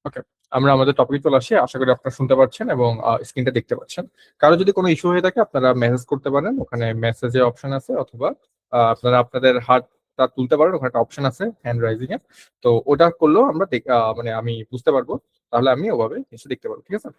ওকে, আমরা আমাদের টপিকে চলে আসি। আশা করি আপনারা শুনতে পাচ্ছেন এবং স্ক্রিনটা দেখতে পাচ্ছেন। কারো যদি কোনো ইস্যু হয়ে থাকে আপনারা মেসেজ করতে পারেন, ওখানে মেসেজের অপশন আছে, অথবা আপনারা আপনাদের হাতটা তুলতে পারেন, ওখানে একটা অপশন আছে হ্যান্ড রাইজিং এর। তো ওটা করলেও আমরা মানে আমি বুঝতে পারবো, তাহলে আমি ওভাবে জিনিসটা দেখতে পারবো। ঠিক আছে।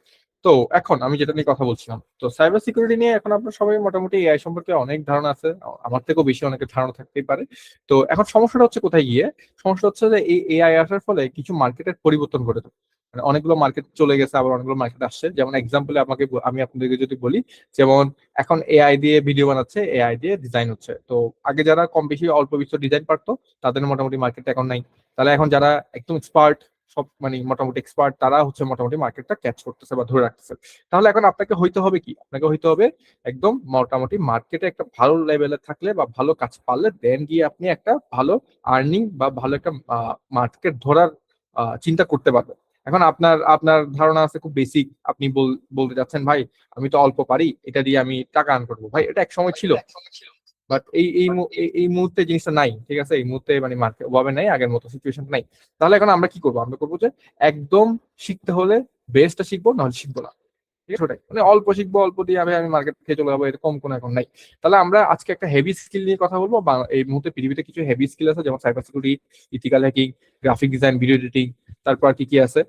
তো এখন আমি যেটা নিয়ে কথা বলছিলাম, তো সাইবার সিকিউরিটি নিয়ে এখন আপনার সবাই মোটামুটি এআই সম্পর্কে অনেক ধারণা আছে, আমার থেকেও বেশি অনেকের ধারণা থাকতেই পারে। তো এখন সমস্যাটা হচ্ছে কোথায় গিয়ে, সমস্যা হচ্ছে যে এই এআই আসার ফলে কিছু মার্কেটের পরিবর্তন ঘটেছে। মানে অনেকগুলো মার্কেট চলে গেছে, আবার অনেকগুলো মার্কেট আসছে। যেমন এক্সাম্পলে আমি আপনাদেরকে যদি বলি, যেমন এখন এআই দিয়ে ভিডিও বানাচ্ছে, এআই দিয়ে ডিজাইন হচ্ছে। তো আগে যারা কম বেশি অল্প বিস্তর ডিজাইন পারতো, তাদের মোটামুটি মার্কেটটা এখন নাই। তাহলে এখন যারা একদম এক্সপার্ট, সব মানে মোটামুটি এক্সপার্ট, তারা হচ্ছে মোটামুটি মার্কেটটা ক্যাচ করতেছে বা ধরে রাখতেছে। তাহলে এখন আপনাকে হইতে হবে কি, আপনাকে হইতে হবে একদম মোটামুটি মার্কেটে একটা ভালো লেভেলে থাকলে বা ভালো কাজ পারলে দেন গিয়ে আপনি একটা ভালো আর্নিং বা ভালো একটা মার্কেট ধরার চিন্তা করতে পারবেন। এখন আপনার আপনার ধারণা আছে খুব বেসিক, আপনি বলতে চাচ্ছেন ভাই আমি তো অল্প পারি, এটা দিয়ে আমি টাকা আর্ন করবো। ভাই এটা এক সময় ছিল, বাট এই মুহূর্তে জিনিসটা নাই। ঠিক আছে, এই মুহূর্তে মানে মার্কেট ওভাবে নাই, আগের মতো সিচুয়েশন নাই। তাহলে এখন আমরা কি করবো, আমরা করবো যে একদম শিখতে হলে বেসটা শিখবো, নাহলে শিখবো না। ঠিক আছে, ওটাই মানে অল্প শিখবো, অল্প দিয়ে আমি মার্কেট খেয়ে চলে যাবো, এরকম কোনো এখন নাই। তাহলে আমরা আজকে একটা হেভি স্কিল নিয়ে কথা বলবো। এই মুহূর্তে পৃথিবীতে কিছু হেভি স্কিল আছে, যেমন cyber security, ethical hacking, graphic design, video editing, তারপর আর কি কি আছে,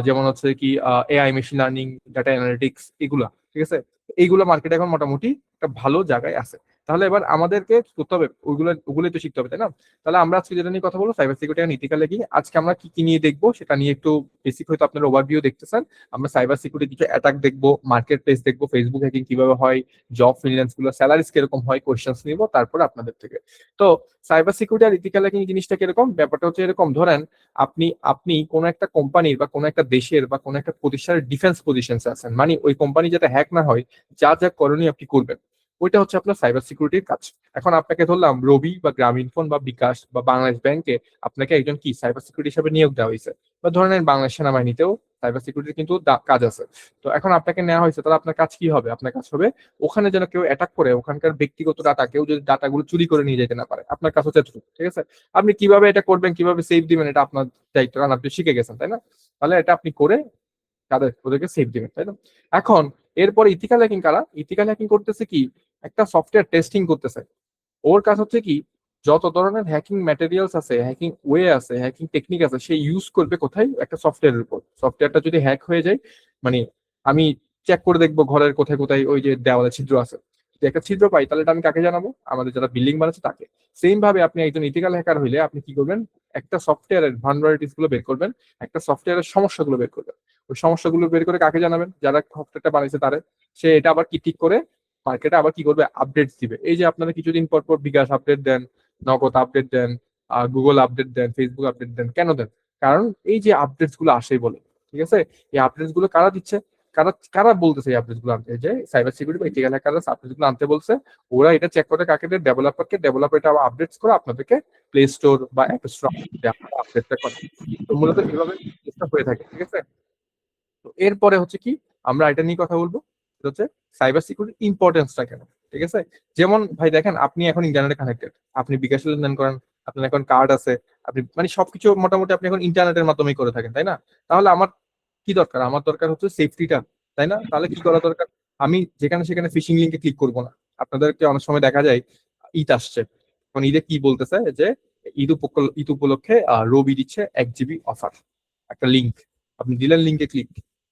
যেমন হচ্ছে কি AI, machine learning, data analytics, এগুলা। ঠিক আছে, এইগুলো মার্কেটে এখন মোটামুটি একটা ভালো জায়গায় আছে। তাহলে এবার আমাদেরকে কি করতে হবে, ওগুলোই তো শিখতে হবে, তাই না? তাহলে আমরা আজকে যেটা নিয়ে কথা বলবো, সাইবার সিকিউরিটি আর ইথিক্যাল হ্যাকিং। আজকে আমরা কি কি নিয়ে দেখবো সেটা নিয়ে একটু বেসিক হয়তো আপনার ওভারভিউ দেখতেছেন। আমরা সাইবার সিকিউরিটি কিছু অ্যাটাক দেখবো, মার্কেট প্লেস দেখবো, ফেসবুক হ্যাকিং কিভাবে হয়, জব ফ্রিল্যান্স গুলো স্যালারিজ কিরকম হয়, কোয়েশ্চেন্স নিবো তারপরে আপনাদের থেকে। তো সাইবার সিকিউরিটি আর ইথিক্যাল হ্যাকিং জিনিসটা কিরকম, ব্যাপারটা হচ্ছে এরকম, ধরেন আপনি আপনি কোনো একটা কোম্পানির বা কোনো একটা দেশের বা কোনো একটা প্রতিষ্ঠানের ডিফেন্স পজিশনসে আছেন, মানে ওই কোম্পানি যাতে হ্যাক না হয়, যা যা করণীয় আপনি করবেন, ওইটা হচ্ছে আপনার সাইবার সিকিউরিটির কাজ। এখন আপনাকে ধরলাম রবি বা গ্রামীণফোন বা বিকাশ বা বাংলাদেশ ব্যাংকে আপনাকে একজন কি সাইবার সিকিউরিটি হিসাবে নিয়োগ দেওয়া হয়েছে, বা ধরেন বাংলাদেশ সেনাবাহিনীতেও সাইবার সিকিউরিটির কিন্তু কাজ আছে। তো এখন আপনাকে নেওয়া হয়েছে, তাহলে আপনার কাজ কি হবে, আপনার কাজ হবে ওখানে যেন কেউ অ্যাটাক করে ওখানকার ব্যক্তিগত ডাটা, কেউ যদি ডাটাগুলো চুরি করে নিয়ে যেতে না পারে, আপনার কাজ হচ্ছে এতটুকু। ঠিক আছে, আপনি কিভাবে এটা করবেন, কিভাবে সেভ দিবেন, এটা আপনার দায়িত্ব, কারণ আপনি শিখে গেছেন, তাই না? তাহলে এটা আপনি করে তাদের ওদেরকে সেভ দিবেন, তাই না? এখন এরপরে ইথিক্যাল হ্যাকিং কারা, ইথিক্যাল হ্যাকিং করতেছে কি, একটা সফটওয়্যার টেস্টিং করতেছে। ওর কাজ হচ্ছে কি, যত ধরনের হ্যাকিং ম্যাটেরিয়ালস আছে, হ্যাকিং ওয়ে আছে, হ্যাকিং টেকনিক আছে, সে ইউজ করবে কোথায়, একটা সফটওয়্যারের উপর। সফটওয়্যারটা যদি হ্যাক হয়ে যায়, মানে আমি চেক করে দেখবো ঘরের কোথায় কোথায় ওই যে দেওয়ালে ছিদ্র আছে, যদি একটা ছিদ্র পাই তাহলে এটা আমি কাকে জানাবো, আমাদের যারা বিল্ডিং বানাচ্ছে তাকে। সেম ভাবে আপনি একজন ইথিক্যাল হ্যাকার হইলে আপনি কি করবেন, একটা সফটওয়্যারের ভালনারেটিস গুলো বের করবেন, একটা সফটওয়্যারের সমস্যাগুলো বের করবেন। ওই সমস্যাগুলো বের করে কাকে জানাবেন, যারা সফটওয়্যারটা বানাইছে তারে। সে এটা আবার কি ঠিক করে মার্কেটে আবার কি করবে, আপডেট দিবে। এই যে আপনারা কিছুদিন পর পর বিকাশ আপডেট দেন, নগদ আপডেট দেন, গুগল আপডেট দেন, ফেসবুক আপডেট দেন, কেন দেন? কারণ এই যে আপডেটস গুলো আসে বলে। ঠিক আছে, এই আপডেটস গুলো কারা দিচ্ছে, কারা কারা বলতেছে এই আপডেটস গুলো আনতে, এই যে সাইবার সিকিউরিটি বা ইথিক্যাল হ্যাকাররা আপডেটস গুলো আনতে বলছে। ওরা এটা চেক করে কাকে দেয়, ডেভেলপারকে, ডেভেলপার এটা আবার আপডেটস করে আপনাদেরকে প্লে স্টোর বা অ্যাপ স্টোর আপডেটটা করে। তো মূলত এভাবে হয়ে থাকে। ঠিক আছে, তো এরপরে হচ্ছে কি, আমরা এটা নিয়ে কথা বলবো, সেটা হচ্ছে সাইবার সিকিউরিটি ইম্পর্টেন্সটা কেন। ঠিক আছে, যেমন ভাই দেখেন, আপনি এখন ইন্টারনেটে কানেক্টেড, আপনি বিকাশ লেনদেন করেন, আপনার এখন কার্ড আছে, আপনি মানে সবকিছু মোটামুটি আপনি এখন ইন্টারনেটের মাধ্যমেই করে থাকেন, তাই না? তাহলে আমার কি দরকার, আমার দরকার হচ্ছে সেফটিটা, তাই না? তাহলে কি করা দরকার, আমি যেখানে সেখানে ফিশিং লিঙ্কে ক্লিক করবো না। আপনাদেরকে অনেক সময় দেখা যায় ঈদ আসছে, এখন ঈদে কি বলতেছে যে ঈদ উপলক্ষে রবি দিচ্ছে 1 GB অফার, একটা লিঙ্ক আপনি দিলেন, লিঙ্কে ক্লিক,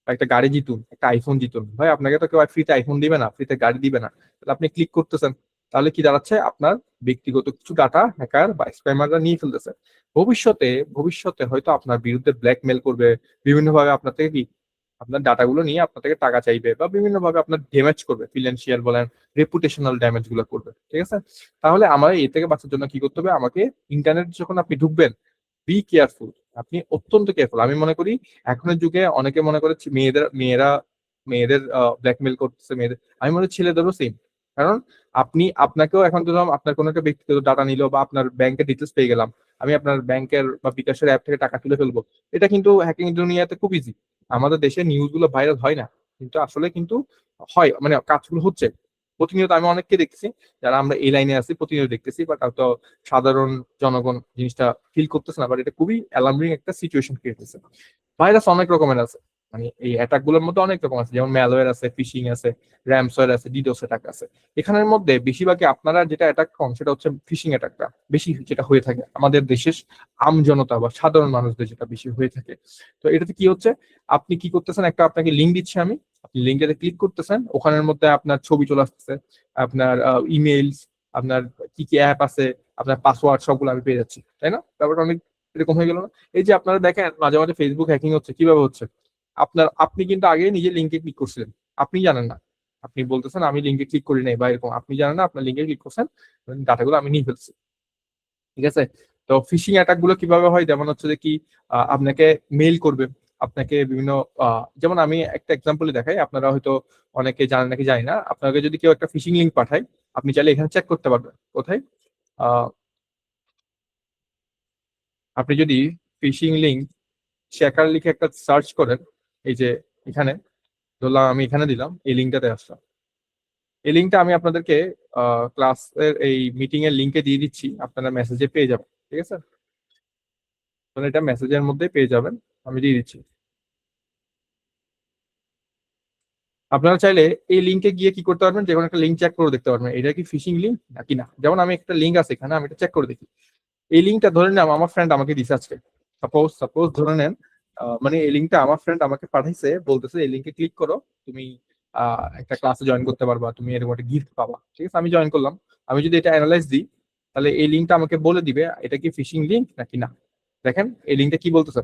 একটা গাড়ি জিতুন, একটা আইফোন জিতুন। ভাই আপনাকে তো কেউ ফ্রিতে আইফোন দিবে না, ফ্রিতে গাড়ি দিবে না। তাহলে আপনি ক্লিক করতেছেন, তাহলে কি দাঁড়াচ্ছে, আপনার ব্যক্তিগত কিছু ডাটা হ্যাকার বা স্প্যামাররা নিয়ে ফেলতেছে। ভবিষ্যতে ভবিষ্যতে হয়তো আপনার বিরুদ্ধে ব্ল্যাকমেল করবে, বিভিন্নভাবে আপনার থেকে কি আপনার ডাটাগুলো নিয়ে আপনার থেকে টাকা চাইবে, বা বিভিন্নভাবে আপনার ড্যামেজ করবে, ফিনান্সিয়াল বলেন, রেপুটেশনাল ড্যামেজ গুলো করবে। ঠিক আছে, তাহলে আমার এ থেকে বাঁচার জন্য কি করতে হবে, আমাকে ইন্টারনেট যখন আপনি ঢুকবেন, বি কেয়ারফুল, আপনি অত্যন্ত কেয়ারফুল। আমি মনে করি এখনের যুগে অনেকে মনে করে মেয়েরা মেয়েদের ব্ল্যাকমেল করতেছে, মেয়েদের, আমি মনে করি ছেলেদেরও সেম। কারণ আপনাকেও এখন ধরলাম আপনার কোনো একটা ব্যক্তিগত ডাটা নিল, বা আপনার ব্যাংকের ডিটেলস পেয়ে গেলাম, আমি আপনার ব্যাংকের বা বিকাশের অ্যাপ থেকে টাকা তুলে ফেলবো। এটা কিন্তু হ্যাকিং দুনিয়াতে খুব ইজি। আমাদের দেশে নিউজ গুলো ভাইরাল হয় না, কিন্তু আসলে কিন্তু হয়, মানে কাজগুলো হচ্ছে। প্রতিনিয়ত আমি অনেককে দেখতেছি যারা আমরা এই লাইনে আছি প্রতিনিয়ত দেখতেছি, বাট হয়তো সাধারণ জনগণ জিনিসটা ফিল করতেছে না, বাট এটা খুবই অ্যালার্মিং একটা সিচুয়েশন ক্রিয়েট হচ্ছে। ভাইরাস অনেক রকমের আছে, মানে এই অ্যাটাক গুলোর মধ্যে অনেক রকম আছে, যেমন ম্যালওয়্যার আছে, ফিশিং আছে, র্যামসওয়্যার আছে, ডিডোস অ্যাটাক আছে। এখানের মধ্যে বেশিরভাগই আপনারা যেটা অ্যাটাক করেন সেটা হচ্ছে ফিশিং অ্যাটাকটা বেশি যেটা হয়ে থাকে আমাদের দেশের আম জনতা বা সাধারণ মানুষদের যেটা বেশি হয়ে থাকে। তো এটাতে কি হচ্ছে, আপনি কি করতেছেন, একটা আপনাকে লিঙ্ক দিচ্ছি আমি, আপনি লিঙ্কটাতে ক্লিক করতেছেন, ওখানের মধ্যে আপনার ছবি চলে আসতেছে, আপনার ইমেইলস, আপনার কি কি অ্যাপ আছে, আপনার পাসওয়ার্ড সবগুলো আমি পেয়ে যাচ্ছি, তাই না? ব্যাপারটা অনেক এরকম হয়ে গেল না? এই যে আপনারা দেখেন মাঝে মাঝে ফেসবুক হ্যাকিং হচ্ছে, কিভাবে হচ্ছে? আপনি কিন্তু আগে নিজে লিঙ্কে ক্লিক করছিলেন, আপনি জানেন না, আপনি বলতেছেন আমি লিঙ্কে ক্লিক করি নাই বা এরকম, আপনি জানেন না আপনার লিঙ্কে ক্লিক করছেন, ডাটাগুলো আমি নিয়ে ফেলছি। ঠিক আছে? তো ফিশিং অ্যাটাক গুলো কিভাবে হয়, যেমন হচ্ছে যে কি, আপনাকে মেইল করবে, আপনাকে বিভিন্ন যেমন আমি একটা এক্সাম্পল দেখাই, আপনারা হয়তো অনেকে জানেন নাকি জানি না, আপনাকে যদি কেউ একটা ফিশিং লিঙ্ক পাঠায়, আপনি চাইলে এখানে চেক করতে পারবেন। কোথায়? আহ, আপনি যদি ফিশিং লিঙ্ক চেকার লিখে একটা সার্চ করেন, এই যে এখানে ধরলাম আমি এখানে দিলাম, এই লিঙ্কটাতে আসলাম, এই লিঙ্কটা আমি আপনাদেরকে ক্লাসের এই মিটিং এর লিঙ্কে দিয়ে দিচ্ছি, আপনারা মেসেজে পেয়ে যাবেন। ঠিক আছে? আপনারা এটা মেসেজের মধ্যে পেয়ে যাবেন, আমি দিয়ে দিচ্ছি। আপনারা চাইলে এই লিঙ্কে গিয়ে কি করতে পারবেন, যে কোনো একটা লিঙ্ক চেক করে দেখতে পারবেন এটা কি ফিশিং লিঙ্ক নাকি না। যেমন আমি একটা লিঙ্ক আছে এখানে, আমি এটা চেক করে দেখি। এই লিঙ্কটা ধরে নেন আমার ফ্রেন্ড আমাকে দিছে আজকে, সাপোজ সাপোজ ধরে নেন, মানে এই লিঙ্কটা আমার ফ্রেন্ড আমাকে পাঠাইছে, বলতেছে এই লিঙ্কে ক্লিক করো, তুমি একটা ক্লাসে জয়েন করতে পারবা, তুমি এরকম একটা গিফট পাবা। ঠিক আছে, আমি জয়েন করলাম। আমি যদি এটা অ্যানালাইজ দিই, তাহলে এই লিঙ্কটা আমাকে বলে দিবে এটা কি ফিশিং লিঙ্ক নাকি না। দেখেন এই লিঙ্কটা কি বলতেছে,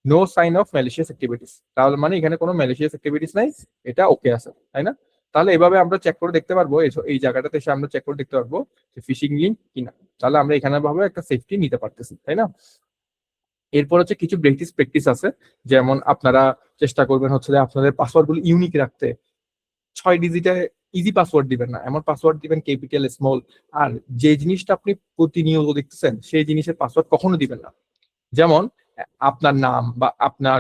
no sign of malicious activities, তাহলে মানে এখানে কোনো ম্যালিশিয়াস অ্যাক্টিভিটিস নাই, এটা ওকে আছে, তাই না? তাহলে এভাবে আমরা চেক করে দেখতে পারবো, এই জায়গাটাতে এসে আমরা চেক করে দেখতে পারবো যে ফিশিং লিঙ্ক কিনা। তাহলে আমরা এখানে ভাবে একটা সেফটি নিতে পারতেছি, তাই না? এরপর হচ্ছে কিছু প্র্যাকটিস প্র্যাকটিস আছে, যেমন আপনারা চেষ্টা করবেন হচ্ছে যে আপনাদের পাসওয়ার্ড গুলো ইউনিক রাখতে। 6 ডিজিটে ইজি পাসওয়ার্ড দিবেন না, এমন পাসওয়ার্ড দিবেন ক্যাপিটাল স্মল। আর যে জিনিসটা আপনি প্রতিনিয়ত দেখতেছেন সেই জিনিসের পাসওয়ার্ড কখনো দিবেন না। যেমন আপনার নাম বা আপনার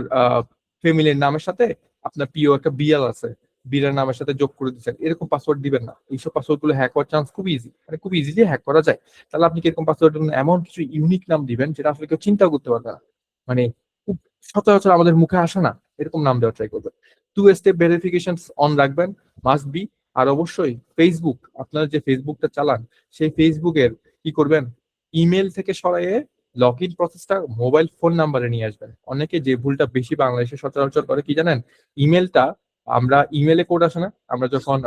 ফ্যামিলির নামের সাথে আপনার প্রিয় একটা বিড়াল আছে, বিড়াল নামের সাথে যোগ করে দিচ্ছেন, এরকম পাসওয়ার্ড দিবেন না। এইসব পাসওয়ার্ড গুলো হ্যাক হওয়ার চান্স খুব ইজি, মানে খুব ইজিলি হ্যাক করা যায়। তাহলে আপনি কিরকম পাসওয়ার্ড দিবেন, এমন কিছু ইউনিক নাম দিবেন যেটা আসলে কেউ চিন্তা করতে পারবে না, মানে খুব সচরাচর আমাদের মুখে আসে না, এরকম নাম দেওয়ার ট্রাই করবেন। 2 স্টেপ ভেরিফিকেশন অন রাখবেন, মাস্ট বি। আর অবশ্যই ফেসবুক, আপনারা যে ফেসবুকটা চালান সেই ফেসবুকের কি করবেন, ইমেল থেকে সরাইয়ে লগ ইন প্রসেসটা মোবাইল ফোন নাম্বারে নিয়ে আসবেন। অনেকে যে ভুলটা বেশি বাংলাদেশে সচরাচর করে কি জানেন, ইমেলটা, আমরা ইমেলে কোড আসে না, আমরা যখন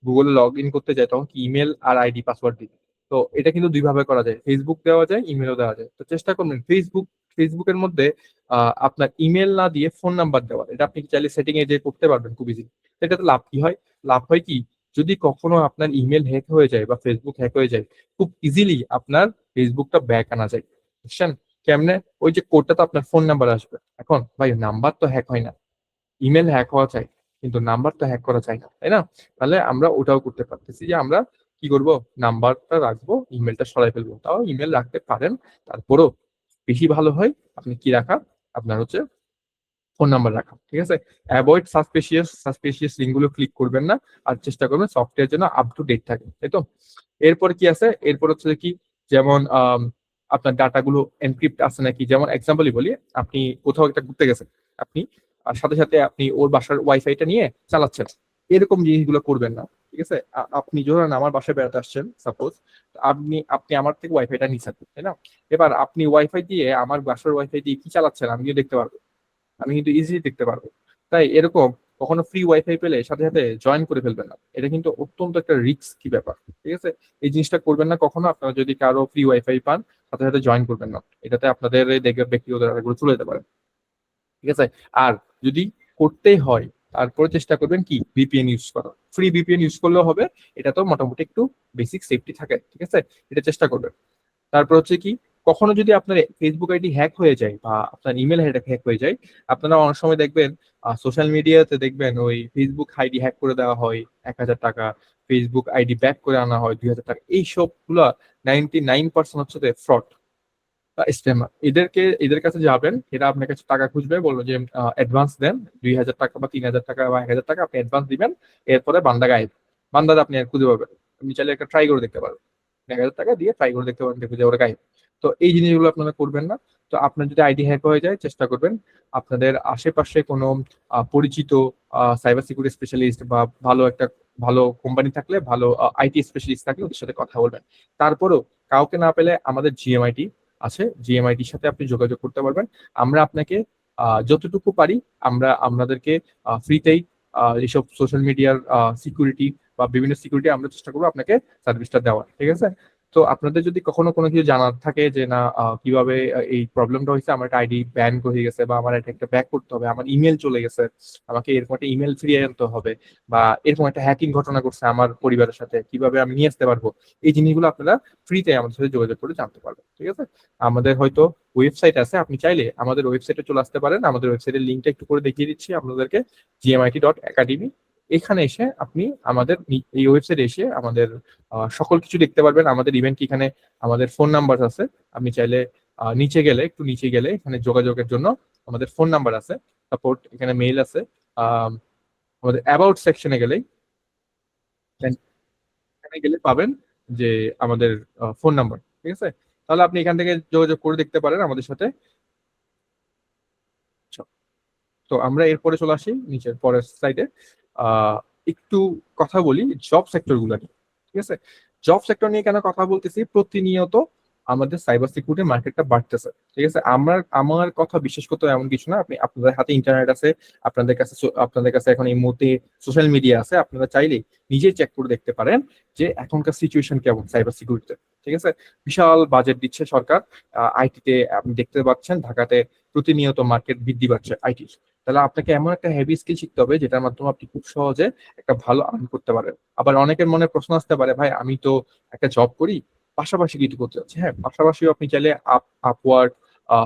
গুগলে লগ ইন করতে যাই তখন কি ইমেল আর আইডি পাসওয়ার্ড দিই। তো এটা কিন্তু দুই ভাবে করা যায়, ফেসবুক দেওয়া যায়, ইমেলও দেওয়া যায়। তো চেষ্টা করবেন ফেসবুকের মধ্যে আপনার ইমেল না দিয়ে ফোন নাম্বার দেওয়ার, এটা আপনি চাইলে সেটিং এ যে করতে পারবেন খুব ইজি। এটাতে লাভ কি হয়, লাভ হয় কি, যদি কখনো আপনার ইমেল হ্যাক হয়ে যায় বা ফেসবুক হ্যাক হয়ে যায়, খুব ইজিলি আপনার ফেসবুকটা ব্যাক আনা যায়। বুঝছেন কেমনে? ওই যে কোডটা তো আপনার ফোন নাম্বার আসবে। এখন ভাই নাম্বার তো হ্যাক হয় না, ইমেল হ্যাক হওয়া চাই, কিন্তু নাম্বার তো হ্যাক করা চাই না, তাই না? তাহলে আমরা ওটাও করতে পারতেছি যে আমরা কি করব, নাম্বারটা রাখবো, ইমেলটা সরাই ফেলবো। তাও ইমেল রাখতে পারেন, তারপরও বেশি ভালো হয় আপনি কি রাখা, আপনার হচ্ছে ফোন নাম্বার রাখা। ঠিক আছে? অ্যাভয়েড সাসপিশিয়াস লিঙ্ক গুলো ক্লিক করবেন না, আর চেষ্টা করবেন সফটওয়্যার যেন আপ টু ডেট থাকে, তাই তো? এরপর কি আছে, এরপর হচ্ছে যে কি, যেমন আপনার ডাটা গুলো এনক্রিপ্ট আছে নাকি। যেমন এক্সাম্পলই বলি, আপনি কোথাও একটা ঘুরতে গেছেন, আপনি সাথে সাথে আপনি ওর বাসার ওয়াইফাইটা নিয়ে চালাচ্ছেন, এরকম জিনিসগুলো করবেন না। ঠিক আছে? আপনি ধরেন আমার বাসায় বেড়াতে আসছেন সাপোজ, আপনি আপনি আমার থেকে ওয়াইফাইটা নিচ্ছেন, তাই না? এবার আপনি ওয়াইফাই দিয়ে আমার বাসার ওয়াইফাই দিয়ে কি চালাচ্ছেন আমি কিন্তু দেখতে পারবো, আমি কিন্তু ইজিলি দেখতে পারবো। তাই এরকম কখনো ফ্রি ওয়াইফাই পেলে সাথে সাথে জয়েন করে ফেলবেন না, এটা কিন্তু অত্যন্ত একটা রিস্কি ব্যাপার। ঠিক আছে? এই জিনিসটা করবেন না কখনো, আপনারা যদি কারো ফ্রি ওয়াইফাই পান সাথে সাথে জয়েন করবেন না, এটাতে আপনাদের দেখবে ব্যক্তিগত ডাটাগুলো চলে যেতে পারে। ঠিক আছে? আর যদি করতেই হয়, তারপরে চেষ্টা করবেন কি ভিপিএন ইউজ করা, ফ্রি ভিপিএন ইউজ করলেও হবে, এটা তো মোটামুটি একটু বেসিক সেফটি থাকে। ঠিক আছে? এটা চেষ্টা করবেন। তারপর হচ্ছে কি, কখনো যদি আপনার ফেসবুক আইডি হ্যাক হয়ে যায় বা আপনার ইমেল হ্যাক হয়ে যায়, আপনারা অনেক সময় দেখবেন সোশ্যাল মিডিয়াতে দেখবেন ওই ফেসবুক আইডি হ্যাক করে দেওয়া হয় 1,000 টাকা, ফেসবুক আইডি ব্যাক করে আনা হয় 2,000 টাকা, এই সবগুলো 99% হচ্ছে ফ্রড বা স্প্যামার। এদের কাছে যাবেন, এরা আপনার কাছে টাকা খুঁজবে, বলবো যে অ্যাডভান্স দেন, 2,000 টাকা বা 3,000 টাকা বা 1,000 টাকা আপনি অ্যাডভান্স দিবেন, এরপরে বান্দা গায়েব। বান্দাটা আপনি আর খুঁজে পাবেন না। আপনি চাইলে একটা ট্রাই করে দেখতে পারেন, 1,000 টাকা দিয়ে ট্রাই করে দেখতে পারেন, দেখুন যে ওরা গায়েব। তো এই জিনিসগুলো আপনারা করবেন না। তো আপনার যদি আইডি হ্যাক হয়ে যায়, চেষ্টা করবেন আপনাদের আশেপাশে কোনো পরিচিত সাইবার সিকিউরিটি স্পেশালিস্ট বা ভালো কোম্পানি থাকলে, ভালো আইটি স্পেশালিস্ট থাকলে ওদের সাথে কথা বলবেন। তারপরেও কাউকে না পেলে আমাদের জিএমআইটি আছে, জিএমআইটির সাথে আপনি যোগাযোগ করতে পারবেন। আমরা আপনাকে যতটুকু পারি আমরা আপনাদেরকে ফ্রিতেই এইসব সোশ্যাল মিডিয়ার সিকিউরিটি বা বিভিন্ন সিকিউরিটি আমরা চেষ্টা করবো আপনাকে সার্ভিসটা দেওয়ার, ঠিক আছে? তো আপনাদের যদি কখনো কোনো কিছু জানার থাকে যে না কিভাবে এই প্রবলেমটা হয়েছে, আমার একটা আইডি ব্যান হয়ে গেছে বা আমার এটা একটা ব্যাক করতে হবে, আমার ইমেল চলে গেছে, আমাকে এরকম একটা ইমেল ফিরিয়ে আনতে হবে, বা এরকম একটা হ্যাকিং ঘটনা করছে আমার পরিবারের সাথে, কিভাবে আমি নিয়ে আসতে পারবো, এই জিনিসগুলো আপনারা ফ্রিতে আমাদের সাথে যোগাযোগ করে জানতে পারবেন, ঠিক আছে? আমাদের হয়তো ওয়েবসাইট আছে, আপনি চাইলে আমাদের ওয়েবসাইটে চলে আসতে পারেন। আমাদের ওয়েবসাইটের লিঙ্কটা একটু করে দেখিয়ে দিচ্ছি আপনাদেরকে, gmit.academy। এখানে এসে আপনি এই ওয়েবসাইটে এসে আমাদের সকল কিছু দেখতে পারবেন। আমাদের ইভেন্ট এখানে আমাদের ফোন নাম্বার আছে, আপনি চাইলে একটু নিচে গেলে এখানে যোগাযোগের জন্য আমাদের ফোন নাম্বার আছে, সাপোর্ট এখানে মেইল আছে। আহ, আমাদের অ্যাবাউট সেকশনে গেলেই এখানে গেলে পাবেন যে আমাদের ফোন নাম্বার, ঠিক আছে? তাহলে আপনি এখান থেকে যোগাযোগ করে দেখতে পারেন আমাদের সাথে। তো আমরা এরপরে চলে আসি নিচের পরের স্লাইডে। আহ একটু কথা বলি জব সেক্টর গুলো নিয়ে, ঠিক আছে? জব সেক্টর নিয়ে কেন কথা বলতেছি, প্রতিনিয়ত আমাদের সাইবার সিকিউরিটি মার্কেটটা বাড়তেছে, ঠিক আছে? আমার কথা বিশেষ করতে এমন কিছু না, আপনাদের হাতে ইন্টারনেট আছে, আপনাদের কাছে এখন এই মুহূর্তে সোশ্যাল মিডিয়া আছে, আপনারা চাইলেই নিজে চেক করে দেখতে পারেন যে এখনকার সিচুয়েশন কেমন সাইবার সিকিউরিটিতে, ঠিক আছে? বিশাল বাজেট দিচ্ছে সরকার আইটিতে। আপনি দেখতে পাচ্ছেন ঢাকাতে প্রতিনিয়ত মার্কেট বৃদ্ধি পাচ্ছে আইটির। তাহলে আপনাকে এমন একটা হেভি স্কিল শিখতে হবে যেটার মাধ্যমে আপনি খুব সহজে একটা ভালো আর্ন করতে পারেন। আবার অনেকের মনে প্রশ্ন আসতে পারে, ভাই আমি তো একটা জব করি, পাশাপাশি কিছু করতে যাচ্ছি। হ্যাঁ, পাশাপাশিও আপনি চাইলে আপওয়ার্ক,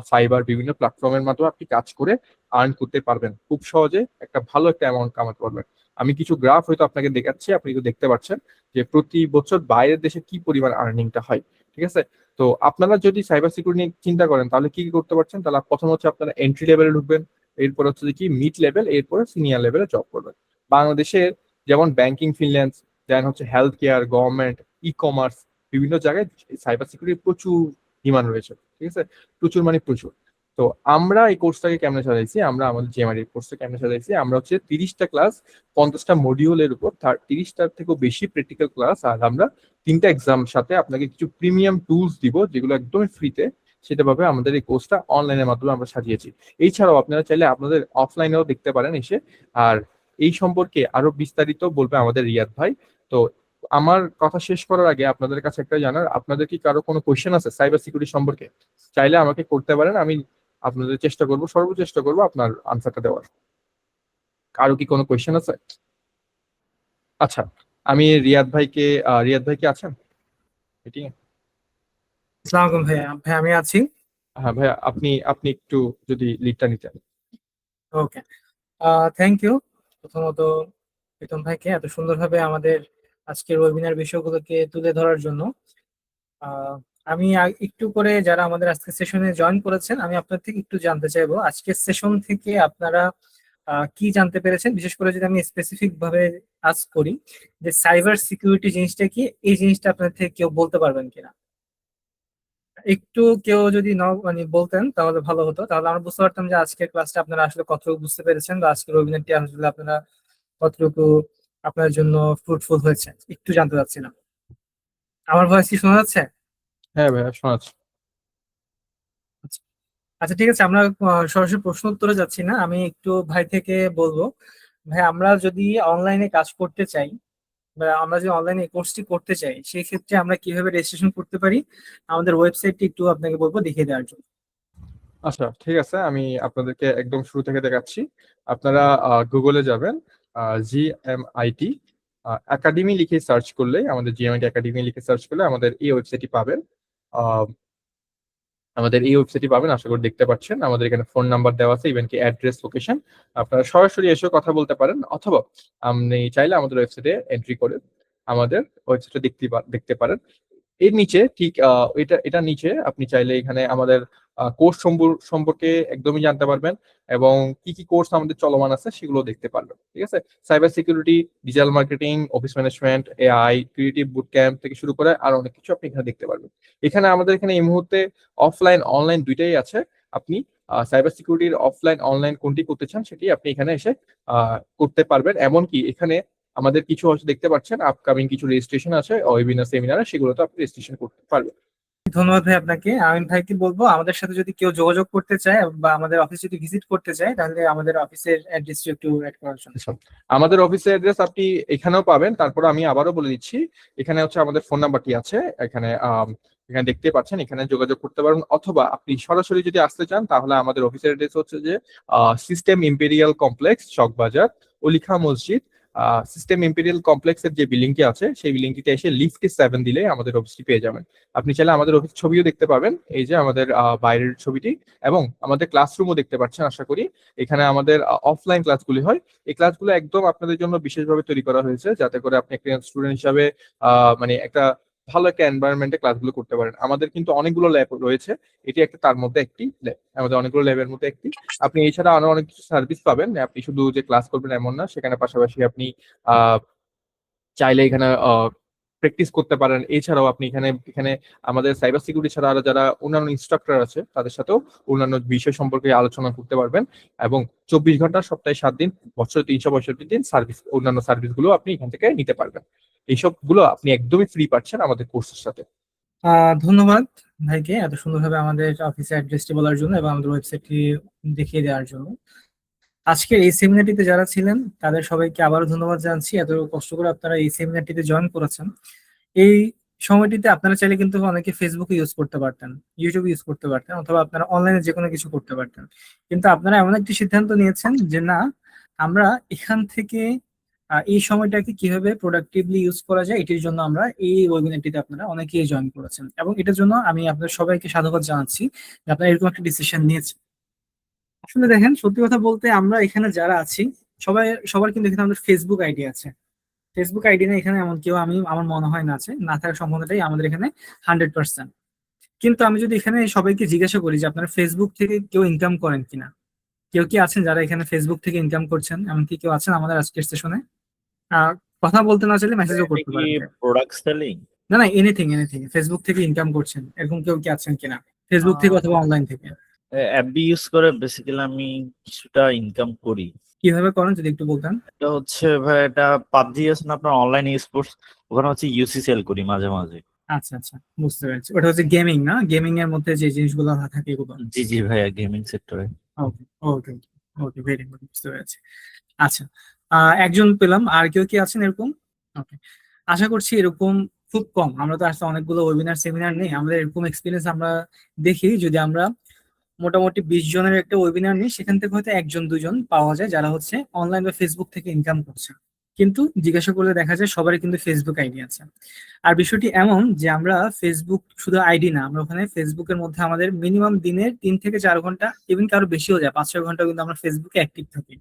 ফাইবার, বিভিন্ন প্ল্যাটফর্মের মাধ্যমে আপনি কাজ করে আর্ন করতে পারবেন, খুব সহজে একটা ভালো একটা অ্যামাউন্ট কামাতে পারবেন। আমি কিছু গ্রাফ হয়তো আপনাকে দেখাচ্ছি, আপনি তো দেখতে পাচ্ছেন যে প্রতি বছর বাইরের দেশে কি পরিমাণ আর্নিংটা হয়, ঠিক আছে? তো আপনারা যদি সাইবার সিকিউরিটি নিয়ে চিন্তা করেন তাহলে কি কি করতে পারছেন, তাহলে প্রথম হচ্ছে আপনারা এন্ট্রি লেভেলে ঢুকবেন, এরপর হচ্ছে যে কি মিড লেভেল, এরপরে সিনিয়র লেভেলে জব করবেন। বাংলাদেশের যেমন ব্যাংকিং, ফিন্যান্স, দেন হচ্ছে health care, government, e commerce, বিভিন্ন জায়গায় সাইবার সিকিউরিটি প্রচুর ডিমান্ড রয়েছে, ঠিক আছে? প্রচুর মানে প্রচুর। তো আমরা এই কোর্সটাকে কেমনে সাজাইছি, আমরা আমাদের জেএমআরই কোর্সটা কেমনে সাজাইছি, আমরা হচ্ছে 30টা ক্লাস, 50টা মডিউলের উপর 30টার থেকেও বেশি প্র্যাকটিক্যাল ক্লাস, আর আমরা 3টা এক্সাম সাথে আপনাকে কিছু প্রিমিয়াম টুলস দিব যেগুলো একদমই ফ্রিতে। সেটা ভাবে আমাদের এই কোর্সটা অনলাইনের মাধ্যমে আমরা সাজিয়েছি। এছাড়াও আপনারা চাইলে আপনাদের অফলাইনেও দেখতে পারেন এসে। আর এই সম্পর্কে আরো বিস্তারিত বলবে আমাদের রিয়াদ ভাই। তো আমার কথা শেষ করার আগে আপনাদের কাছে একটা জানার, আপনাদের কি কারো কোনো কোয়েশ্চেন আছে সাইবার সিকিউরিটি সম্পর্কে, চাইলে আমাকে করতে পারেন, আমি আপনাদের সর্বোচ্চ চেষ্টা করবো আপনার আনসারটা দেওয়ার। কারো কি কোনো কোয়েশ্চেন আছে? আচ্ছা, আমি রিয়াদ ভাই কি আছেন মিটিং এ? আসসালামু আলাইকুম ভাইয়া। ভাই আমি আছি। হ্যাঁ ভাইয়া, আপনি আপনি একটু যদি লিডটা নিতেন। ওকে, থ্যাংক ইউ প্রথমত প্রীতম ভাইকে এত সুন্দরভাবে আমাদের আজকের ওয়েবিনার বিষয়গুলোকে তুলে ধরার জন্য। আহ, আমি একটু করে যারা আমাদের আজকের সেশনে জয়েন করেছেন আমি আপনার থেকে একটু জানতে চাইবো আজকের সেশন থেকে আপনারা কি জানতে পেরেছেন, বিশেষ করে যদি আমি স্পেসিফিক ভাবে আস্ক করি যে সাইবার সিকিউরিটি জিনিসটা কি, এই জিনিসটা আপনার থেকে কেউ বলতে পারবেন কিনা? একটু কেউ যদি মানে বলতেন তাহলে ভালো হতো, তাহলে আমরা বুঝতে পারতাম যে আজকের ক্লাসটা আপনারা আসলে কতটুকু বুঝতে পেরেছেন বা আজকের ওয়েবিনারটি আসলে আপনারা কতটুকু আপনার জন্য ফ্রুটফুল হয়েছে একটু জানতে চাচ্ছিলাম। আমার ভয়েস কি শোনা যাচ্ছে? হ্যাঁ ভাইয়া, শোনাচ্ছি। আচ্ছা, আচ্ছা, ঠিক আছে, আমরা সরাসরি প্রশ্ন উত্তরে যাচ্ছি না, আমি একটু ভাই থেকে বলবো। ভাই আমরা যদি অনলাইনে কাজ করতে চাই বা আমরা যদি অনলাইনে কোর্সটি করতে চাই সেই ক্ষেত্রে আমরা কিভাবে রেজিস্ট্রেশন করতে পারি, আমাদের ওয়েবসাইটটি একটু আপনাকে বলবো দেখিয়ে দেওয়ার জন্য। আচ্ছা ঠিক আছে, আমি আপনাদেরকে একদম শুরু থেকে দেখাচ্ছি। আপনারা গুগলে যাবেন, জিএমআইটি একাডেমি লিখে সার্চ করলে, আমাদের জিএমআইটি একাডেমি লিখে সার্চ করলে আমাদের এই ওয়েবসাইটটি পাবেন। আহ, আশা করি দেখতে পাচ্ছেন। আমাদের এখানে ফোন নাম্বার দেওয়া আছে, ইভেন কি অ্যাড্রেস, লোকেশন। আপনারা সরাসরি এসেও কথা বলতে পারেন, অথবা আপনি চাইলে আমাদের ওয়েবসাইটে এন্ট্রি করে আমাদের ওয়েবসাইটে দেখতে পারেন। এর নিচে ঠিক এটা নিচে আপনি চাইলে এখানে আমাদের কোর্স সম্পর্কে একদমই জানতে পারবেন, এবং কি কি কোর্স আমাদের চলমান আছে সেগুলো দেখতে পারবেন। ঠিক আছে, cyber security, digital marketing, office management, AI, creative boot camp থেকে শুরু করে আর অনেক কিছু আপনি এখানে দেখতে পারবেন। এখানে আমাদের এখানে এই মুহূর্তে অফলাইন অনলাইন দুইটাই আছে। আপনি সাইবার সিকিউরিটির অফলাইন অনলাইন কোনটি করতে চান সেটি আপনি এখানে এসে করতে পারবেন। এমনকি এখানে আমাদের কিছু হয়তো দেখতে পাচ্ছেন আপকামিং কিছু রেজিস্ট্রেশন আছে ওয়েবিনার সেমিনারে, সেগুলোতে আপনি রেজিস্ট্রেশন করতে পারবেন। ধন্যবাদ ভাই আপনাকে। আমিন ভাইকে বলবো আমাদের সাথে যদি কেউ যোগাযোগ করতে চায় বা আমাদের অফিস যদি ভিজিট করতে চায়, তাহলে আমাদের অফিসের অ্যাড্রেসটি একটু অ্যাড করার জন্য। আচ্ছা, আমাদের অফিসের অ্যাড্রেস আপনি এখানেও পাবেন, তারপর আমি আবারও বলে দিচ্ছি। এখানে হচ্ছে আমাদের ফোন নাম্বারটি আছে, এখানে এখানে দেখতে পাচ্ছেন, এখানে যোগাযোগ করতে পারবেন, অথবা আপনি সরাসরি যদি আসতে চান তাহলে আমাদের অফিসের অ্যাড্রেস হচ্ছে যে সিস্টেম ইম্পেরিয়াল কমপ্লেক্স, চকবাজার, অলিখা মসজিদ। সিস্টেম ইম্পেরিয়াল কমপ্লেক্সের যে বিল্ডিংটি আছে সেই বিল্ডিংটিতে এসে লিফটে 7 দিলে আমাদের অফিসটি পেয়ে যাবেন। আপনি চাইলে আমাদের অফিস ছবিও দেখতে পাবেন, এই যে আমাদের বাইরের ছবিটি, এবং আমাদের ক্লাসরুমও দেখতে পাচ্ছেন আশা করি। এখানে আমাদের অফলাইন ক্লাসগুলি হয়। এই ক্লাসগুলো একদম আপনাদের জন্য বিশেষভাবে তৈরি করা হয়েছে, যাতে করে আপনি একটা স্টুডেন্ট হিসাবে মানে একটা ভালো একটা এনভায়রনমেন্টে ক্লাসগুলো করতে পারেন। আমাদের কিন্তু অনেকগুলো ল্যাব রয়েছে, এটি একটা তার মধ্যে একটি ল্যাব, আমাদের অনেকগুলো ল্যাবের মধ্যে একটি। আপনি এছাড়া আরো অনেক কিছু সার্ভিস পাবেন, আপনি শুধু যে ক্লাস করবেন এমন না, সেখানে পাশাপাশি আপনি আহ চাইলে এখানে প্র্যাকটিস করতে পারেন। এছাড়াও আপনি এখানে এখানে আমাদের সাইবার সিকিউরিটি ছাড়া আরো যারা অন্যান্য ইনস্ট্রাক্টর আছে তাদের সাথেও অন্যান্য বিষয় সম্পর্কে আলোচনা করতে পারবেন, এবং 24 ঘন্টা সপ্তাহে 7 দিন বছরে 365 দিন সার্ভিস, অন্যান্য সার্ভিস গুলো আপনি এখান থেকে নিতে পারবেন। এইসব গুলো আপনি একদমই ফ্রি পাচ্ছেন আমাদের কোর্সের সাথে। ধন্যবাদ ভাইকে এত সুন্দরভাবে আমাদের অফিসের অ্যাড্রেসটি বলার জন্য এবং আমাদের ওয়েবসাইটটি দেখিয়ে দেওয়ার জন্য। আজকের এই সেমিনারটিতে যারা ছিলেন তাদের সবাইকে আবারও ধন্যবাদ জানাচ্ছি, এত কষ্ট করে আপনারা এই সেমিনারটিতে জয়েন করেছেন। এই সময়টিতে আপনারা চাইলে কিন্তু অনেকে ফেসবুকে ইউজ করতে পারতেন, ইউটিউব ইউজ করতে পারতেন, অথবা আপনারা অনলাইনে যে কোনো কিছু করতে পারতেন। কিন্তু আপনারা এমন একটি সিদ্ধান্ত নিয়েছেন যে না, আমরা এখান থেকে এই সময়টাকে কিভাবে প্রোডাক্টিভলি ইউজ করা যায় এটির জন্য আমরা এই ওয়েবিনারটিতে আপনারা অনেকেই জয়েন করেছেন, এবং এটার জন্য আমি আপনাদের সবাইকে সাধুবাদ জানাচ্ছি যে আপনারা এরকম একটা ডিসিশন নিয়েছেন। আসলে দেখেন, সত্যি কথা বলতে আমরা এখানে যারা আছি সবার কিন্তু এখানে আমাদের ফেসবুক আইডি আছে। ফেসবুক আইডি না এখানে এমন কেউ আমি আমার মনে হয় না আছে, না থাকার সম্ভাবনাটাই আমাদের এখানে 100%। কিন্তু আমি যদি এখানে সবাইকে জিজ্ঞাসা করি যে আপনারা ফেসবুক থেকে কেউ ইনকাম করেন কিনা, কেউ কি আছেন যারা এখানে ফেসবুক থেকে ইনকাম করছেন? এমনকি কেউ আছেন আমাদের আজকের সেশনে? কথা বলতে না চাইলে মেসেজও আপনি করতে কি পারেন। Product selling? না না, এনিথিং এনিথিং, ফেসবুক থেকে ইনকাম করছেন এরকম কেউ কি আছেন কিনা, ফেসবুক থেকে অথবা অনলাইন থেকে? এফবি ইউজ করে বেসিক্যালি আমি কিছুটা ইনকাম করি। কিভাবে করেন যদি একটু বলতেন? এটা হচ্ছে ভাই, এটা পাবজি আছে না আপনার, অনলাইন স্পোর্টস, ওখানে হচ্ছে ইউসি সেল করি মাঝে মাঝে। আচ্ছা আচ্ছা, বুঝতে পেরেছি। ওটা হচ্ছে গেমিং না? গেমিং এর মধ্যে যে জিনিসগুলো থাকে এগুলো। জি জি ভাইয়া, গেমিং সেক্টরে। ওকে ওকে ওকে, ভেরি গুড, বুঝতে পেরেছি। আচ্ছা, একজন পেলাম, আর কেউ কি আছেন এরকম? ওকে, আশা করছি এরকম খুব কম। আমরা তো আসলে অনেকগুলো ওয়েবিনার সেমিনার নেই, আমাদের এরকম এক্সপিরিয়েন্স আমরা দেখি যদি আমরা মোটামুটি 20 জনের একটা ওয়েবিনার নিই, সেখান থেকে হয়তো একজন দুজন পাওয়া যায় যারা হচ্ছে অনলাইন বা ফেসবুক থেকে ইনকাম করছে। কিন্তু জিজ্ঞাসা করলে দেখা যায় সবারই কিন্তু ফেসবুক আইডি আছে। আর বিষয়টি এমন যে আমরা ফেসবুক শুধু আইডি না, আমরা ওখানে ফেসবুকের মধ্যে আমাদের মিনিমাম দিনের 3 থেকে 4 ঘন্টা, ইভেন কারো বেশিও যায় 5-6 ঘন্টা কিন্তু আমরা ফেসবুকে অ্যাক্টিভ থাকি।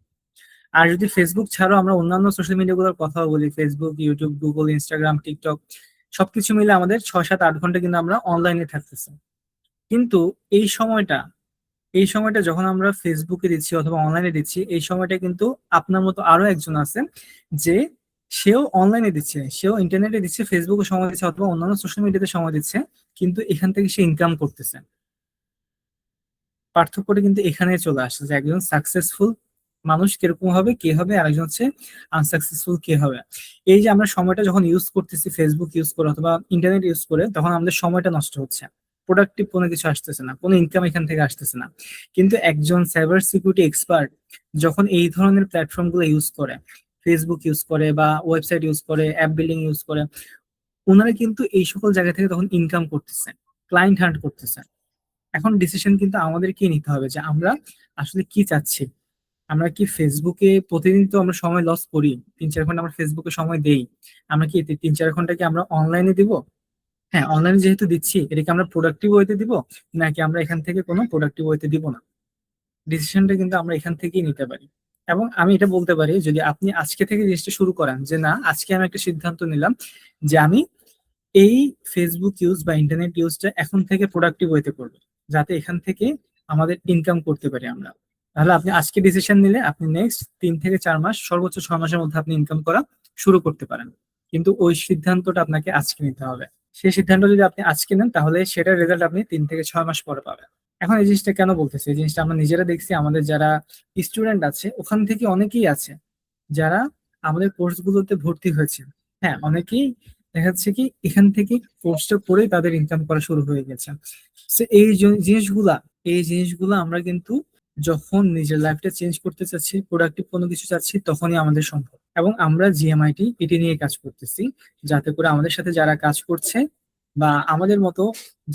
আর যদি ফেসবুক ছাড়াও আমরা অন্যান্য সোশ্যাল মিডিয়া গুলোর কথা বলি, Facebook, YouTube, Google, Instagram, TikTok, সবকিছু মিলে আমাদের 6-7-8 ঘন্টা কিন্তু আমরা অনলাইনে থাকতেছি। কিন্তু এই সময়টা এই সময়টা যখন আমরা ফেসবুকে দিচ্ছি অথবা অনলাইনে দিচ্ছি, এই সময়টা কিন্তু আপনার মতো আরো একজন আছে যে সেও অনলাইনে দিচ্ছে, সেও ইন্টারনেটে দিচ্ছে, ফেসবুকে সময় দিচ্ছে অথবা অন্যান্য সোশ্যাল মিডিয়াতে সময় দিচ্ছে, কিন্তু এখান থেকে সে ইনকাম করতেছে। পার্থক্যটা কিন্তু এখানে চলে আসছে যে একজন সাকসেসফুল মানুষ কিরকম হবে, কে হবে, আর একজন হচ্ছে আনসাকসেসফুল কে হবে। এই যে আমরা সময়টা যখন ইউজ করতেছি ফেসবুক ইউজ করে অথবা ইন্টারনেট ইউজ করে, তখন আমাদের সময়টা নষ্ট হচ্ছে, প্রোডাক্টিভ কোনো কিছু আসতেছে না, কোনো ইনকাম এখান থেকে আসতেছে না। কিন্তু একজন সাইবার সিকিউরিটি এক্সপার্ট যখন এই ধরনের প্ল্যাটফর্ম গুলো ইউজ করে, ফেসবুক ইউজ করে বা ওয়েবসাইট ইউজ করে, অ্যাপ বিল্ডিং ইউজ করে, ওনারা কিন্তু এই সকল জায়গা থেকে তখন ইনকাম করতেছে, ক্লায়েন্ট হান্ট করতেছে। এখন ডিসিশন কিন্তু আমাদেরকেই নিতে হবে যে আমরা আসলে কি চাচ্ছি। আমরা কি ফেসবুকে প্রতিদিন তো আমরা সময় লস করি, 3-4 ঘন্টা আমরা ফেসবুকে সময় দেই, আমরা কি 3-4 ঘন্টা কি আমরা অনলাইনে দিব? হ্যাঁ, অনলাইনে যেহেতু দিচ্ছি, এটাকে আমরা প্রোডাক্টিভ ওয়েতে দিব নাকি আমরা এখান থেকে কোনো প্রোডাক্টিভ ওয়েতে দিব না? ডিসিশনটা কিন্তু আমরা এখান থেকেই নিতে পারি। এবং আমি এটা বলতে পারি, যদি আপনি আজকে থেকে জিনিসটা শুরু করেন যে না, আজকে আমি একটা সিদ্ধান্ত নিলাম যে আমি এই ফেসবুক ইউজ বা ইন্টারনেট ইউজটা এখন থেকে প্রোডাক্টিভ ওয়েতে করবে, যাতে এখান থেকে আমাদের ইনকাম করতে পারি আমরা। তাহলে আপনি আজকে ডিসিশন নিলে আপনি নেক্সট 3 থেকে 4 মাস, সর্বোচ্চ 6 মাসের মধ্যে আপনি ইনকাম করা শুরু করতে পারেন। কিন্তু ওই সিদ্ধান্তটা আপনাকে আজকে নিতে হবে। সেই সিদ্ধান্ত যদি আপনি আজকে নেন তাহলে সেটার রেজাল্ট আপনি 3 থেকে 6 মাস পরে পাবেন। এখন এই জিনিসটা কেন বলতেছি, এই জিনিসটা আমরা নিজেরা দেখছি, আমাদের যারা স্টুডেন্ট আছে ওখান থেকে অনেকেই আছে যারা আমাদের কোর্সগুলোতে ভর্তি হয়েছে। হ্যাঁ, অনেকেই দেখা যাচ্ছে কি এখান থেকে কোর্সটা করেই তাদের ইনকাম করা শুরু হয়ে গেছে। So, এই জিনিসগুলা আমরা কিন্তু যখন নিজের লাইফটা চেঞ্জ করতে চাচ্ছি, প্রোডাক্টিভ কোনো কিছু চাচ্ছি, তখনই আমাদের সম্ভব। এবং আমরা জিএমআইটি এটি নিয়ে কাজ করতেছি, যাতে করে আমাদের সাথে যারা কাজ করছে বা আমাদের মতো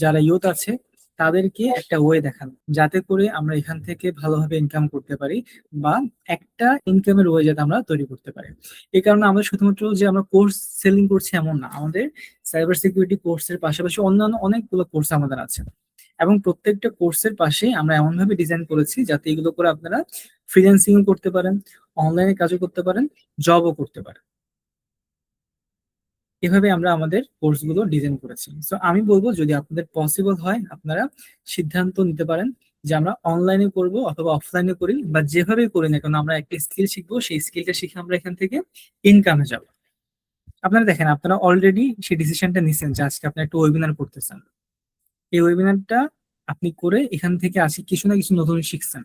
যারা ইউথ আছে তাদেরকে একটা ওয়ে দেখানো, যাতে করে আমরা এখান থেকে ভালোভাবে ইনকাম করতে পারি বা একটা ইনকামের ওয়ে যাতে আমরা তৈরি করতে পারি। এই কারণে আমরা শুধুমাত্র যে আমরা কোর্স সেলিং করছি এমন না, আমাদের সাইবার সিকিউরিটি কোর্সের পাশাপাশি অন্যান্য অনেকগুলো কোর্স আমাদের আছে। এবং প্রত্যেকটা কোর্সের পাশে আমরা এমন ভাবে ডিজাইন করেছি যাতে এগুলো করে আপনারা ফ্রিল্যান্সিং করতে পারেন, অনলাইনে কাজও করতে পারেন, জবও করতে পারেন। এভাবে আমরা আমাদের কোর্সগুলো ডিজাইন করেছি। সো আমি বলবো যদি আপনাদের পসিবল হয় আপনারা সিদ্ধান্ত নিতে পারেন যে আমরা অনলাইনে করব অথবা অফলাইনে করি, বা যেভাবে করি না কেন আমরা একটা স্কিল শিখবো, সেই স্কিলটা শিখে আমরা এখান থেকে ইনকামে যাব। আপনারা দেখেন, আপনারা অলরেডি সেই ডিসিশনটা নিছেন যে আজকে আপনি একটা ওয়েবিনার করতেছেন। এই ওয়েবিনারটা আপনি করে এখান থেকে আজকে কিছু না কিছু নতুন শিখছেন।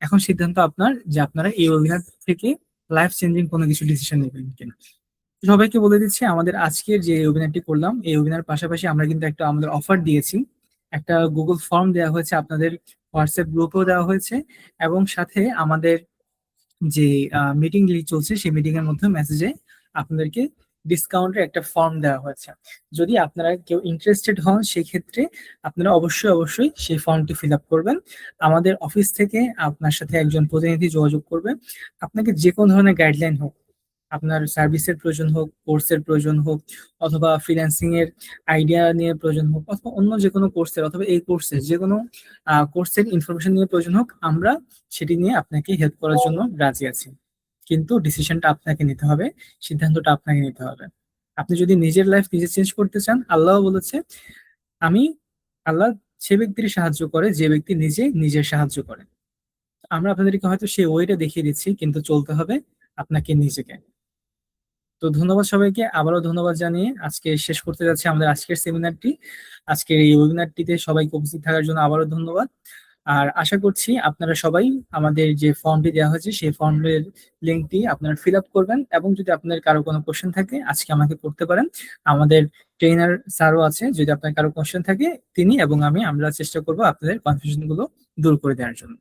এখন সিদ্ধান্ত আপনার যে আপনারা এই ওয়েবিনার থেকে লাইফ চেঞ্জিং কোনো কিছু ডিসিশন নেবেন কিনা। সবাইকে বলে দিচ্ছি, আমাদের আজকের যে ওয়েবিনারটি করলাম এই ওয়েবিনার পাশাপাশি আমরা কিন্তু একটা আমাদের অফার দিয়েছি। একটা গুগল ফর্ম দেওয়া হয়েছে, আপনাদের হোয়াটসঅ্যাপ গ্রুপেও দেওয়া হয়েছে, এবং সাথে আমাদের যে মিটিং লিংক চলছে সেই মিটিং এর মধ্যে মেসেজে আপনাদেরকে ডিসকাউন্টের একটা ফর্ম দেওয়া হয়েছে। যদি আপনারা কেউ ইন্টারেস্টেড হন সেই ক্ষেত্রে আপনারা অবশ্যই অবশ্যই সেই ফর্মটি ফিল আপ করবেন। আমাদের অফিস থেকে আপনার সাথে একজন প্রতিনিধি যোগাযোগ করবে। আপনাকে যে কোনো ধরনের গাইডলাইন হোক, আপনার সার্ভিসের প্রয়োজন হোক, কোর্সের প্রয়োজন হোক, অথবা ফ্রিল্যান্সিং এর আইডিয়া নিয়ে প্রয়োজন হোক, অথবা অন্য যে কোনো কোর্সের অথবা এই কোর্সের যে কোনো কোর্সের ইনফরমেশন নিয়ে প্রয়োজন হোক, আমরা সেটি নিয়ে আপনাকে হেল্প করার জন্য রাজি আছি। কিন্তু ডিসিশনটা আপনাকে নিতে হবে, সিদ্ধান্তটা আপনাকে নিতে হবে। আপনি যদি নিজের লাইফ নিজে চেঞ্জ করতে চান, আল্লাহ বলেছে আমি আল্লাহ সে ব্যক্তির সাহায্য করে যে ব্যক্তি নিজে নিজের সাহায্য করে। আমরা আপনাদেরকে হয়তো সেই ওয়েটা দেখিয়ে দিচ্ছি, কিন্তু চলতে হবে আপনাকে নিজেকে। তো ধন্যবাদ সবাইকে, আবারও ধন্যবাদ জানিয়ে আজকে শেষ করতে যাচ্ছি আমাদের আজকের সেমিনারটি। আজকের এই ওয়েবিনারটিতে সবাইকে উপস্থিত থাকার জন্য আবারও ধন্যবাদ। আর আশা করছি আপনারা সবাই আমাদের যে ফর্মটি দেওয়া হয়েছে সেই ফর্মের লিঙ্কটি আপনারা ফিল আপ করবেন, এবং যদি আপনার কারো কোনো কোশ্চেন থাকে আজকে আমাকে করতে পারেন। আমাদের ট্রেনার স্যারও আছে, যদি আপনার কারো কোশ্চেন থাকে তিনি এবং আমরা চেষ্টা করব আপনাদের কনফিউশন গুলো দূর করে দেওয়ার জন্য।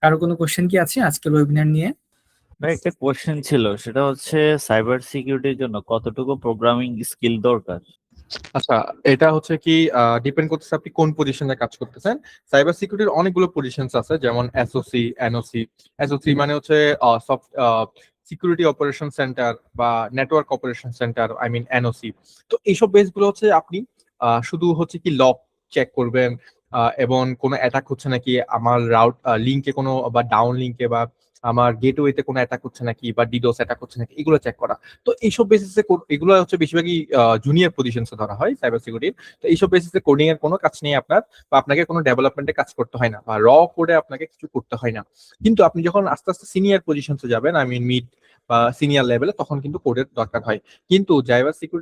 কারো কোনো কোশ্চেন কি আছে আজকের ওয়েবিনার নিয়ে? ভাই একটা কোশ্চেন ছিল, সেটা হচ্ছে সাইবার সিকিউরিটির জন্য কতটুকু প্রোগ্রামিং স্কিল দরকার? আচ্ছা, এটা হচ্ছে কি ডিপেন্ড করতেছে আপনি কোন পজিশনে কাজ করতেছেন। সাইবার সিকিউরিটির অনেকগুলো পজিশনস আছে, যেমন এসওসি, এনওসি। এসওসি মানে হচ্ছে সফট সিকিউরিটি অপারেশন সেন্টার বা network operation centre, I mean NOC. তো এইসব বেস গুলো হচ্ছে আপনি শুধু হচ্ছে কি লক চেক করবেন এবং কোনো অ্যাটাক হচ্ছে নাকি আমার রাউট লিঙ্কে কোনো, বা ডাউন লিঙ্কে, বা আমার গেটওয়েতে কোনো অ্যাটাক হচ্ছে নাকি, বা ডিডোস অ্যাটাক হচ্ছে নাকি, এগুলো চেক করা। তো এইসব বেসিসে এগুলো হচ্ছে বেশিরভাগই জুনিয়র পজিশনসে ধরা হয় সাইবার সিকিউরিটির। তো এইসব বেসিসে কোডিং এর কোনো কাজ নেই আপনার, বা আপনাকে কোনো ডেভেলপমেন্টে কাজ করতে হয় না, বা কোডে আপনাকে কিছু করতে হয় না। কিন্তু আপনি যখন আস্তে আস্তে সিনিয়র পজিশনসে যাবেন, আই মিন মিড বা সিনিয়র লেভেলে, তখন কিন্তু কোডের দরকার হয়। কিন্তু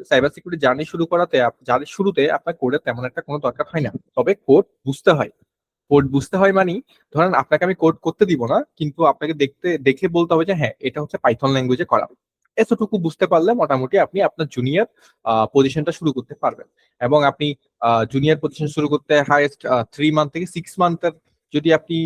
সাইবার সিকিউরিটি জার্নি শুরু করাতে জার্নি শুরুতে আপনার কোডের তেমন একটা কোনো দরকার হয় না, তবে কোড বুঝতে হয়। কোড বুঝতে হয় মানে ধরেন আপনাকে আমি কোড করতে দিব না, কিন্তু আপনাকে দেখে বলতে হবে যে হ্যাঁ এটা হচ্ছে পাইথন ল্যাঙ্গুয়েজে করা। এতটুকু বুঝতে পারলে মোটামুটি আপনি আপনার জুনিয়র পজিশনটা শুরু করতে পারবেন। এবং আপনি জুনিয়র পজিশন শুরু করতে হাইয়েস্ট 3 মান্থ থেকে 6 মান্থের যদি আপনি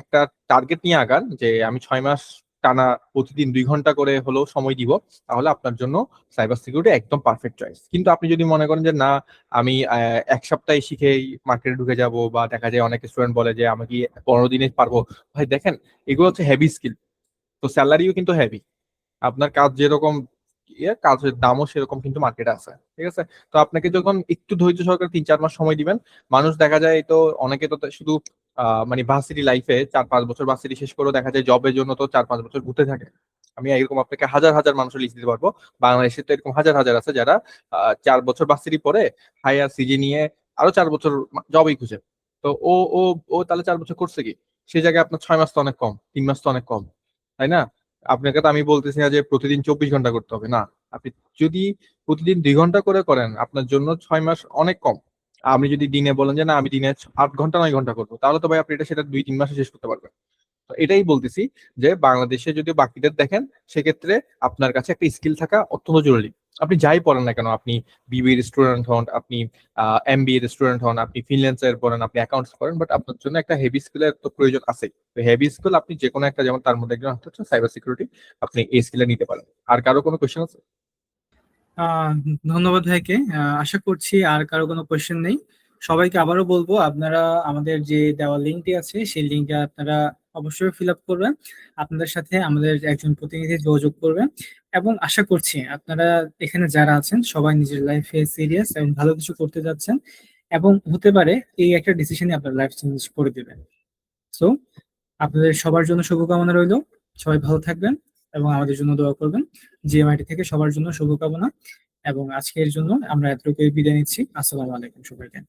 একটা টার্গেট নিয়ে আগান, যে আমি 6 মাস টানা প্রতিদিন 2 ঘন্টা করে হলেও সময় দিব, তাহলে আপনার জন্য সাইবার সিকিউরিটি একদম পারফেক্ট চয়েস। কিন্তু আপনি যদি মনে করেন যে না, আমি 1 সপ্তাহে শিখেই মার্কেটে ঢুকে যাব, বা দেখা যায় অনেক স্টুডেন্ট বলে যে আমি কি 15 দিনে পারবো, ভাই দেখেন এগুলো হচ্ছে হেভি স্কিল, তো স্যালারিও কিন্তু হেভি। আপনার কাজ যেরকম কাজের দামও সেরকম কিন্তু মার্কেটে আছে, ঠিক আছে? তো আপনাকে যখন একটু ধৈর্য সহকারে 3-4 মাস সময় দিবেন, মানুষ দেখা যায় তো অনেকে তো শুধু মানে ভার্সিটি লাইফে 4-5 বছর ভার্সিটি শেষ করেও দেখা যায় জবের জন্য তো 4-5 বছর ঘুরতে থাকে। আমি এরকম আপনাকে হাজার হাজার মানুষের লিস্ট দিতে পারবো। বাংলাদেশে তো এরকম হাজার হাজার আছে যারা 4 বছর ভার্সিটি পরে হায়ার সিজি নিয়ে আরো 4 বছর জবই খুঁজে। তো ও ও ও তাহলে 4 বছর করছে কি? সেই জায়গায় আপনার 6 মাস তো অনেক কম, 3 মাস তো অনেক কম, তাই না? আপনাকে তো আমি বলতেছি না যে প্রতিদিন 24 ঘন্টা করতে হবে, না। আপনি যদি প্রতিদিন 2 ঘন্টা করে করেন আপনার জন্য 6 মাস অনেক কম। আপনি যদি দিনে বলেন যে না আমি দিনে 8 ঘন্টা 9 ঘন্টা করবো, তাহলে তো ভাই আপনি এটা সেটা 2-3 মাসে শেষ করতে পারবেন। তো এটাই বলতেছি যে বাংলাদেশে যদি বাকিদের দেখেন, সেক্ষেত্রে আপনার কাছে একটা স্কিল থাকা অত্যন্ত জরুরি। আপনি যাই পড়েন না কেন, আপনি বিবিএর স্টুডেন্ট হন, আপনি এমবিএ এর স্টুডেন্ট হন, আপনি ফিন্যান্সের পড়েন, আপনি অ্যাকাউন্টস পড়েন, বাট আপনার জন্য একটা হেভি স্কিলের তো প্রয়োজন আছে। তো হেভি স্কিল আপনি যে কোনো একটা, যেমন তার মধ্যে একজন হচ্ছে সাইবার সিকিউরিটি, আপনি এই স্কিলে নিতে পারেন। আর কারো কোনো কোয়েশ্চেন আছে? আহ ধন্যবাদ ভাইকে। আশা করছি আর কারো কোনো কোয়েশ্চেন নেই। সবাইকে আবারও বলবো, আপনারা আমাদের যে দেওয়া লিঙ্কটি আছে সেই লিঙ্কটা আপনারা অবশ্যই ফিল আপ করবেন। আপনাদের সাথে আমাদের একজন প্রতিনিধি যোগাযোগ করবেন, এবং আশা করছি আপনারা এখানে যারা আছেন সবাই নিজের লাইফে সিরিয়াস এবং ভালো কিছু করতে যাচ্ছেন, এবং হতে পারে এই একটা ডিসিশনই আপনার লাইফ চেঞ্জ করে দেবেন। সো আপনাদের সবার জন্য শুভকামনা রইলো। সবাই ভালো থাকবেন এবং আমাদের জন্য দোয়া করবেন। জিএমআইটি থেকে সবার জন্য শুভকামনা, এবং আজকের জন্য আমরা এতটুকুই বিদায় নিচ্ছি। আসসালামু আলাইকুম সবাইকে।